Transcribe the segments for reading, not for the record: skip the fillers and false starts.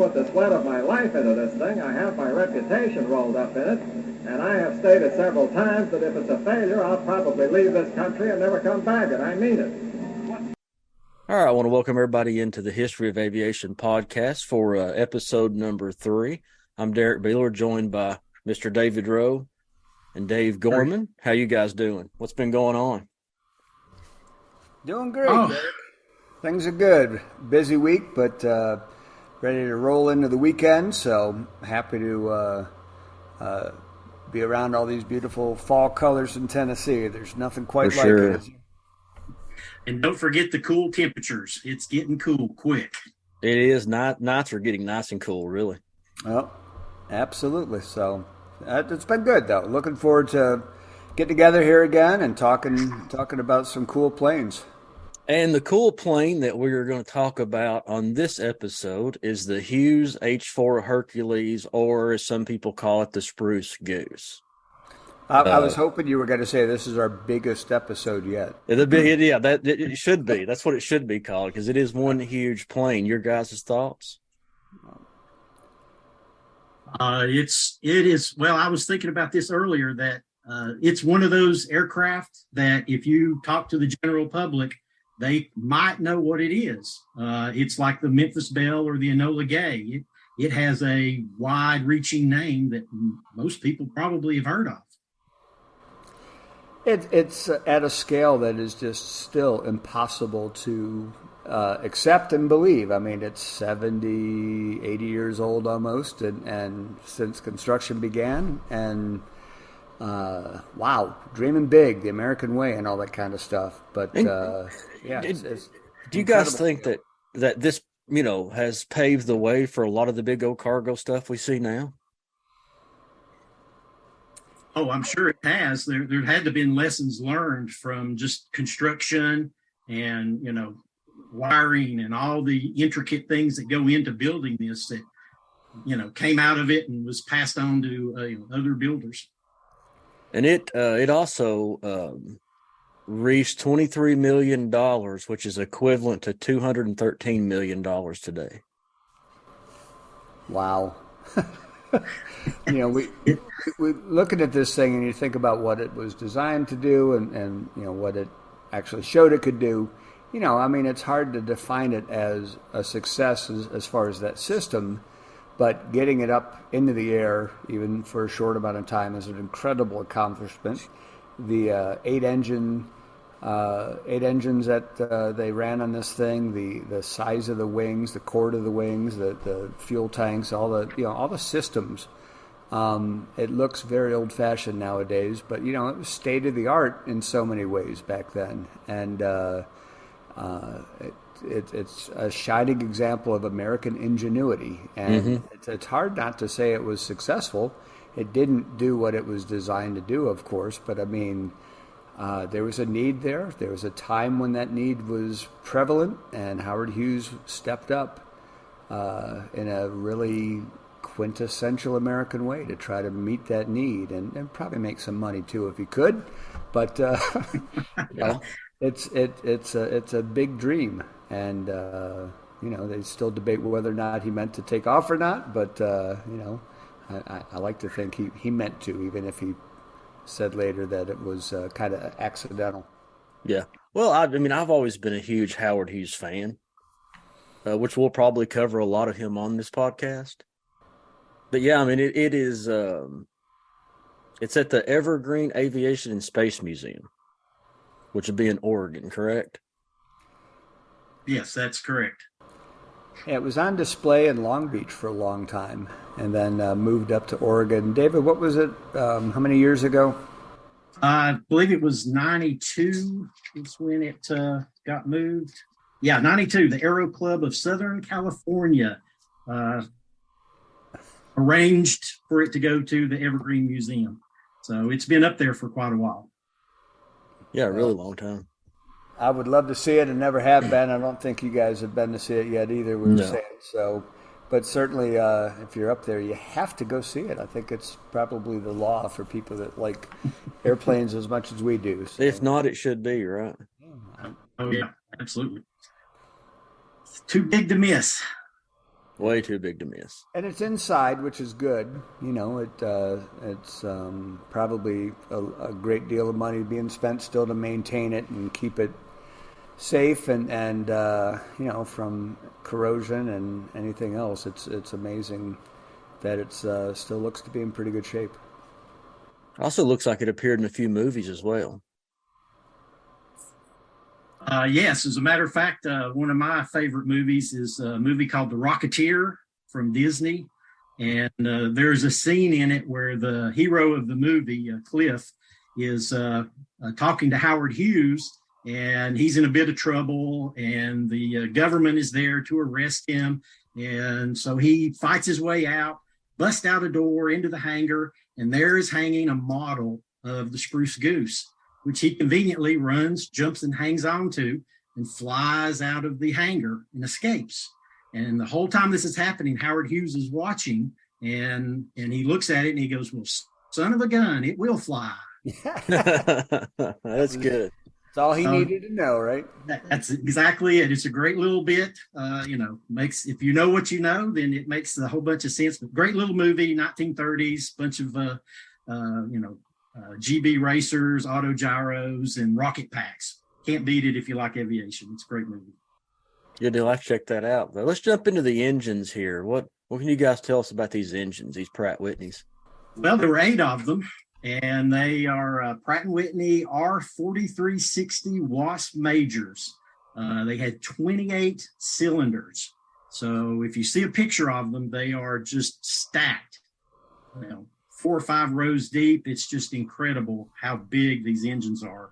put the sweat of my life into this thing. I have my reputation rolled up in it, and I have stated several times that if it's a failure, I'll probably leave this country and never come back, and I mean it. All right, I want to welcome everybody into the History of Aviation podcast for episode number 3. I'm Derrick Beeler, joined by Mr. David Rowe and Dave Gorman. How you guys doing? What's been going on? Doing great, Derrick. Things are good. Busy week, but ready to roll into the weekend. So happy to be around all these beautiful fall colors in Tennessee. There's nothing quite like it. And don't forget the cool temperatures. It's getting cool quick. It is. Nights are getting nice and cool, really. Oh, absolutely. So it's been good, though. Looking forward to getting together here again and talking about some cool planes. And the cool plane that we're going to talk about on this episode is the Hughes H-4 Hercules, or as some people call it, the Spruce Goose. I was hoping you were going to say this is our biggest episode yet. It should be. That's what it should be called, because it is one huge plane. Your guys' thoughts? It is. Well, I was thinking about this earlier, that it's one of those aircraft that if you talk to the general public, they might know what it is. It's like the Memphis Belle or the Enola Gay. It has a wide-reaching name that most people probably have heard of. It's at a scale that is just still impossible to accept and believe. I mean, it's 70, 80 years old almost, and since construction began, and wow, dreaming big, the American way, and all that kind of stuff. But yeah, do you guys think that this has paved the way for a lot of the big old cargo stuff we see now? Oh, I'm sure it has. There had to have been lessons learned from just construction and, wiring and all the intricate things that go into building this that, came out of it and was passed on to other builders. And it also reached $23 million, which is equivalent to $213 million today. Wow. We looking at this thing and you think about what it was designed to do and what it actually showed it could do. It's hard to define it as a success as far as that system, but getting it up into the air, even for a short amount of time, is an incredible accomplishment. The eight engines that they ran on this thing, the size of the wings, the chord of the wings, the fuel tanks, all the systems. It looks very old-fashioned nowadays, but it was state of the art in so many ways back then, and it's a shining example of American ingenuity. And it's hard not to say it was successful. It didn't do what it was designed to do, of course, but there was a need there. There was a time when that need was prevalent, and Howard Hughes stepped up in a really quintessential American way to try to meet that need and probably make some money too if he could. But it's a big dream, and they still debate whether or not he meant to take off or not. But I like to think he meant to, even if he said later that it was kind of accidental. Yeah. Well, I've always been a huge Howard Hughes fan, which we'll probably cover a lot of him on this podcast. But yeah, it is. It's at the Evergreen Aviation and Space Museum, which would be in Oregon, correct? Yes, that's correct. Yeah, it was on display in Long Beach for a long time, and then moved up to Oregon. David, what was it? How many years ago? I believe it was 92 is when it got moved. Yeah, 92. The Aero Club of Southern California arranged for it to go to the Evergreen Museum. So it's been up there for quite a while. Yeah, a really long time. I would love to see it and never have been. I don't think you guys have been to see it yet either, we were saying. So, but certainly if you're up there, you have to go see it. I think it's probably the law for people that like airplanes as much as we do. So. If not, it should be, right? Oh, yeah, absolutely. It's too big to miss. Way too big to miss. And it's inside, which is good. It's probably a great deal of money being spent still to maintain it and keep it safe and from corrosion and anything else. It's amazing that it still looks to be in pretty good shape. Also looks like it appeared in a few movies as well. Yes, as a matter of fact, one of my favorite movies is a movie called The Rocketeer from Disney. And there's a scene in it where the hero of the movie, Cliff, is talking to Howard Hughes, and he's in a bit of trouble, and the government is there to arrest him. And so he fights his way out, busts out a door into the hangar, and there is hanging a model of the Spruce Goose, which he conveniently runs, jumps, and hangs onto, and flies out of the hangar and escapes. And the whole time this is happening, Howard Hughes is watching, and he looks at it and he goes, "Well, son of a gun, it will fly." That's good. That's all he needed to know, right? That's exactly it. It's a great little bit. Makes, if you know what you know, then it makes a whole bunch of sense. But great little movie, 1930s, bunch of GB racers, autogyros, and rocket packs. Can't beat it if you like aviation. It's a great movie. Good deal. I check that out. But let's jump into the engines here. What can you guys tell us about these engines, these Pratt Whitneys? Well, there were 8 of them, and they are Pratt & Whitney R4360 Wasp Majors. They had 28 cylinders. So if you see a picture of them, they are just stacked. 4 or 5 rows deep. It's just incredible how big these engines are.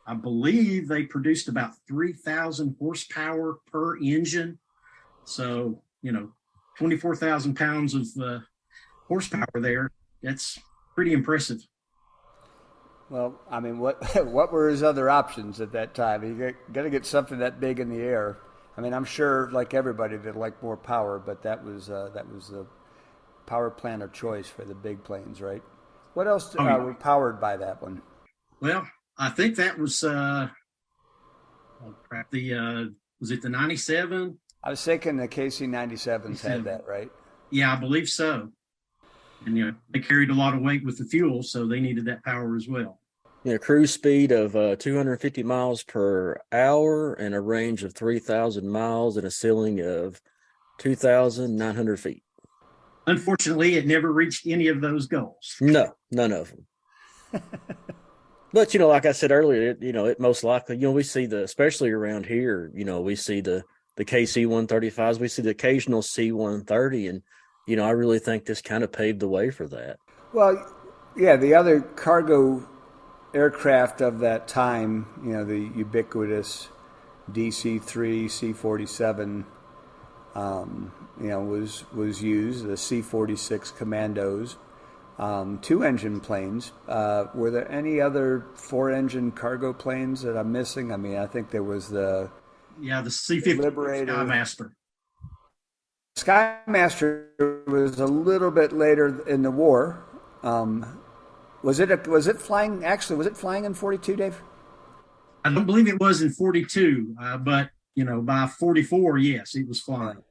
I believe they produced about 3,000 horsepower per engine. So, 24,000 pounds of horsepower there. That's pretty impressive. Well, I mean, what were his other options at that time? You got to get something that big in the air. I mean, I'm sure, like everybody, they'd like more power, but that was the power plant of choice for the big planes, right? What else were powered by that one? Well, I think that was was it the 97? I was thinking the KC-97s had that, right? Yeah, I believe so. And they carried a lot of weight with the fuel, so they needed that power as well. Cruise speed of 250 miles per hour and a range of 3,000 miles and a ceiling of 2,900 feet. Unfortunately, it never reached any of those goals. No, none of them. But, like I said earlier, it most likely, we see especially around here, we see the KC-135s, we see the occasional C-130, and, I really think this kind of paved the way for that. Well, yeah, the other cargo aircraft of that time, the ubiquitous DC-3, C-47, was used, the C-46 Commandos, 2-engine planes. Were there any other 4-engine cargo planes that I'm missing? I mean, I think there was the C-50 Liberator. Skymaster. Skymaster was a little bit later in the war. Was it flying? Actually, was it flying in 42, Dave? I don't believe it was in 42, but by 44, yes, it was flying.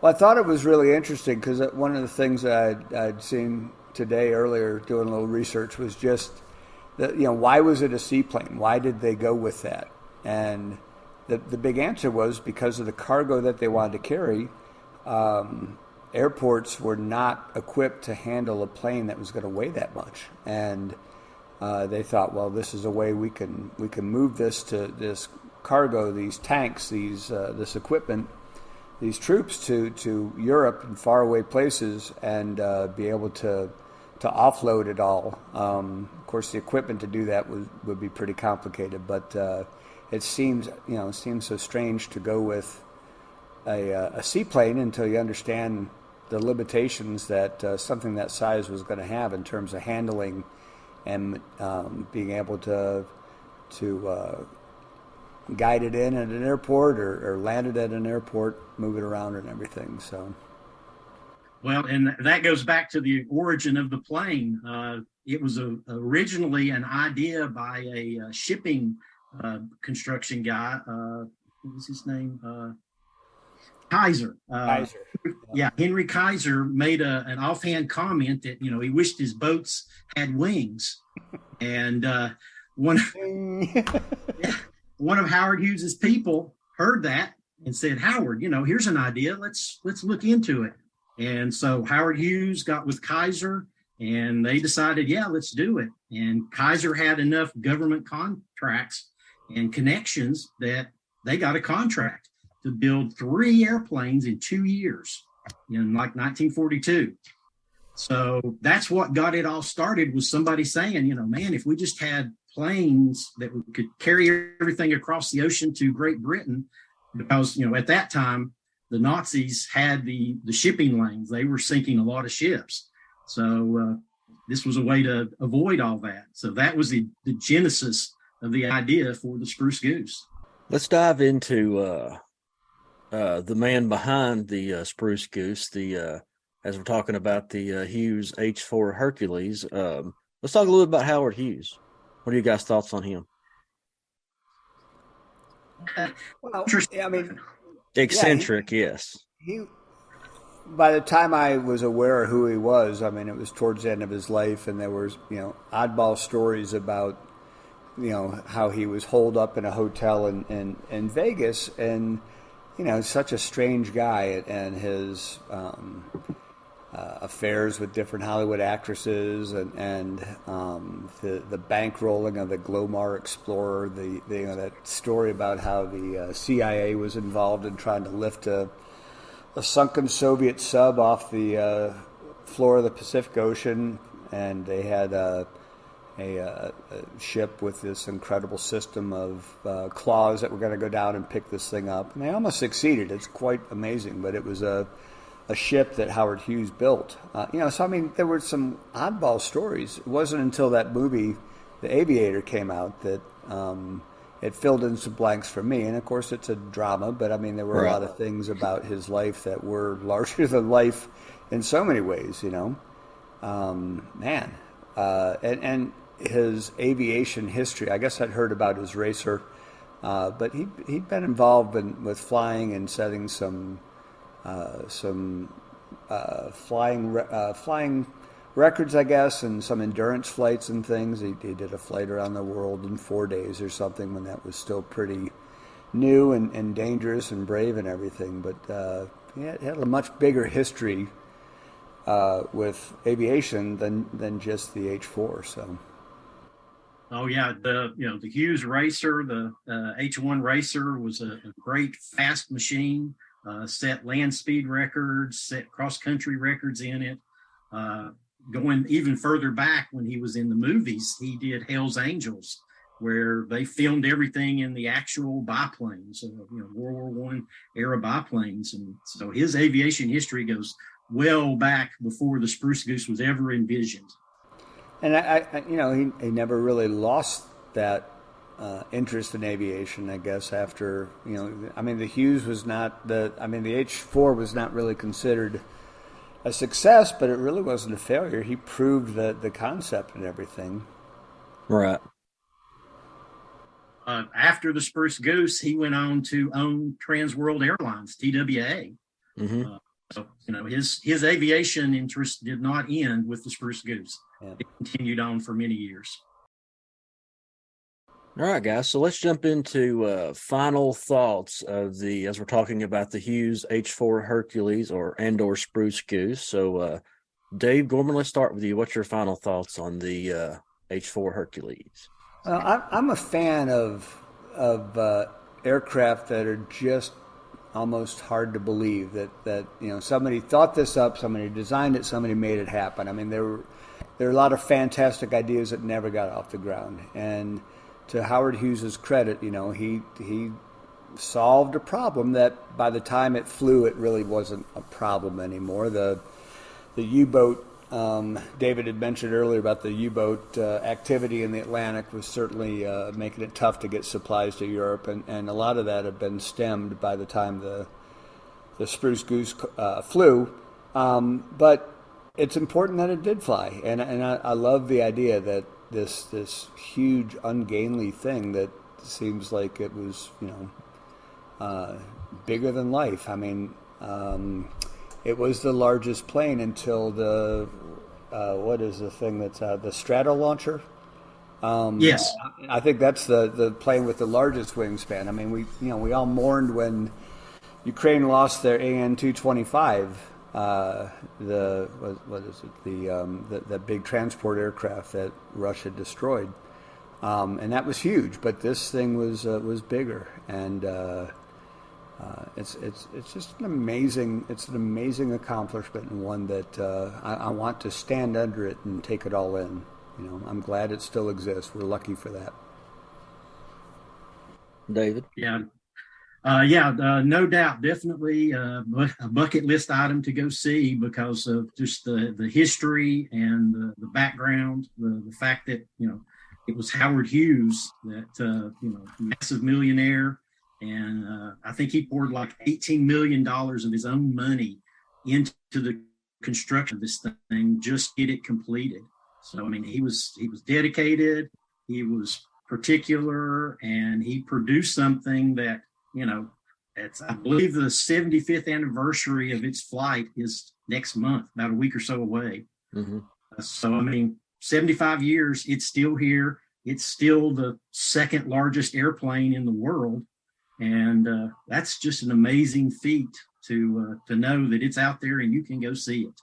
Well, I thought it was really interesting because one of the things that I'd seen today earlier doing a little research was just that, why was it a seaplane? Why did they go with that? And the big answer was because of the cargo that they wanted to carry. Airports were not equipped to handle a plane that was going to weigh that much, and they thought, well, this is a way we can move this cargo, these tanks, this equipment, these troops to Europe and faraway places, and be able to offload it all. Of course, the equipment to do that would be pretty complicated, but it seems so strange to go with a seaplane until you understand the limitations that something that size was going to have in terms of handling and being able to guide it in at an airport or land it at an airport, move it around and everything. So, well, and that goes back to the origin of the plane. It was originally an idea by a shipping construction guy. What was his name? Kaiser. Kaiser. Yeah, Henry Kaiser made an offhand comment that he wished his boats had wings, and one yeah, one of Howard Hughes's people heard that and said, "Howard, here's an idea. Let's look into it." And so Howard Hughes got with Kaiser, and they decided, "Yeah, let's do it." And Kaiser had enough government contracts and connections that they got a contract to build 3 airplanes in 2 years in like 1942. So that's what got it all started, was somebody saying, man, if we just had planes that could carry everything across the ocean to Great Britain, because, at that time, the Nazis had the shipping lanes. They were sinking a lot of ships. So this was a way to avoid all that. So that was the genesis of the idea for the Spruce Goose. Let's dive into the man behind the Spruce Goose, as we're talking about the Hughes H-4 Hercules. Let's talk a little bit about Howard Hughes. What are you guys' thoughts on him? Well, I mean, eccentric, yes. By the time I was aware of who he was, I mean, it was towards the end of his life, and there was, oddball stories about, how he was holed up in a hotel in Vegas, and, such a strange guy, and his affairs with different Hollywood actresses, and the bankrolling of the Glomar Explorer, that story about how the CIA was involved in trying to lift a sunken Soviet sub off the floor of the Pacific Ocean, and they had a ship with this incredible system of claws that were going to go down and pick this thing up. And they almost succeeded. It's quite amazing, but it was a ship that Howard Hughes built. So I mean, there were some oddball stories. It wasn't until that movie, The Aviator, came out that it filled in some blanks for me. And of course, it's a drama, but I mean, there were a lot of things about his life that were larger than life in so many ways. And his aviation history. I guess I'd heard about his racer, but he'd been involved with flying and setting some flying records, I guess, and some endurance flights and things. He did a flight around the world in 4 days or something when that was still pretty new and dangerous and brave and everything. But he had a much bigger history with aviation than just the H-4. So. Oh yeah, the Hughes racer, the H-1 racer, was a great fast machine. Set land speed records, set cross country records in it. Going even further back, when he was in the movies, he did Hell's Angels, where they filmed everything in the actual biplanes, World War I era biplanes, and so his aviation history goes well back before the Spruce Goose was ever envisioned. And he never really lost that interest in aviation, I guess, after, the Hughes was not the H-4 was not really considered a success, but it really wasn't a failure. He proved the concept and everything. Right. After the Spruce Goose, he went on to own Trans World Airlines, TWA. Mm-hmm. So, his aviation interest did not end with the Spruce Goose. Yeah. It continued on for many years. All right, guys. So let's jump into final thoughts of as we're talking about the Hughes H-4 Hercules or Spruce Goose. So, Dave, Gorman, let's start with you. What's your final thoughts on the H-4 Hercules? I'm a fan of aircraft that are just almost hard to believe that somebody thought this up, somebody designed it, somebody made it happen. I mean, there are a lot of fantastic ideas that never got off the ground. And to Howard Hughes's credit, he solved a problem that by the time it flew, it really wasn't a problem anymore. The U-boat, David had mentioned earlier about the U-boat activity in the Atlantic was certainly making it tough to get supplies to Europe, and a lot of that had been stemmed by the time the Spruce Goose flew. But it's important that it did fly, and I love the idea that this huge ungainly thing that seems like it was bigger than life. I mean, it was the largest plane until the what is the thing that's the Stratolauncher? Yes. I think that's the plane with the largest wingspan. I mean, we all mourned when Ukraine lost their AN-225. The big transport aircraft that Russia destroyed, and that was huge. But this thing was bigger, and it's just an amazing accomplishment, and one that I want to stand under it and take it all in. You know, I'm glad it still exists. We're lucky for that. David? Yeah. No doubt, definitely a bucket list item to go see because of just the history and the background, the fact that, you know, it was Howard Hughes that, massive millionaire. And I think he poured like $18 million of his own money into the construction of this thing, just to get it completed. So, I mean, he was dedicated, he was particular, and he produced something that, you know, it's, I believe the 75th anniversary of its flight is next month, about a week or so away. Mm-hmm. So, I mean, 75 years, it's still here. It's still the second largest airplane in the world. And that's just an amazing feat to know that it's out there and you can go see it.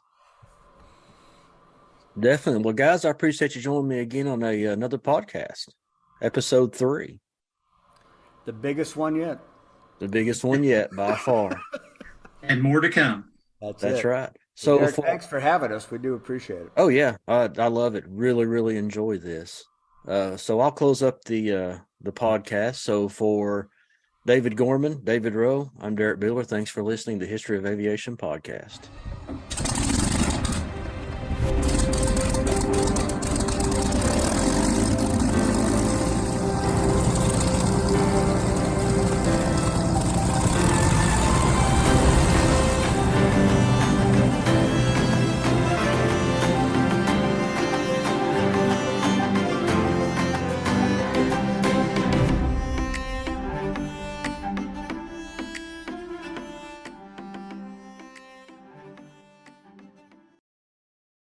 Definitely. Well, guys, I appreciate you joining me again on another podcast, episode 3. The biggest one yet. The biggest one yet, by far. And more to come. That's right. So, Derrick, thanks for having us. We do appreciate it. Oh yeah, I love it. Really, really enjoy this. So I'll close up the podcast. So for David Gorman, David Rowe, I'm Derrick Beeler. Thanks for listening to History of Aviation podcast.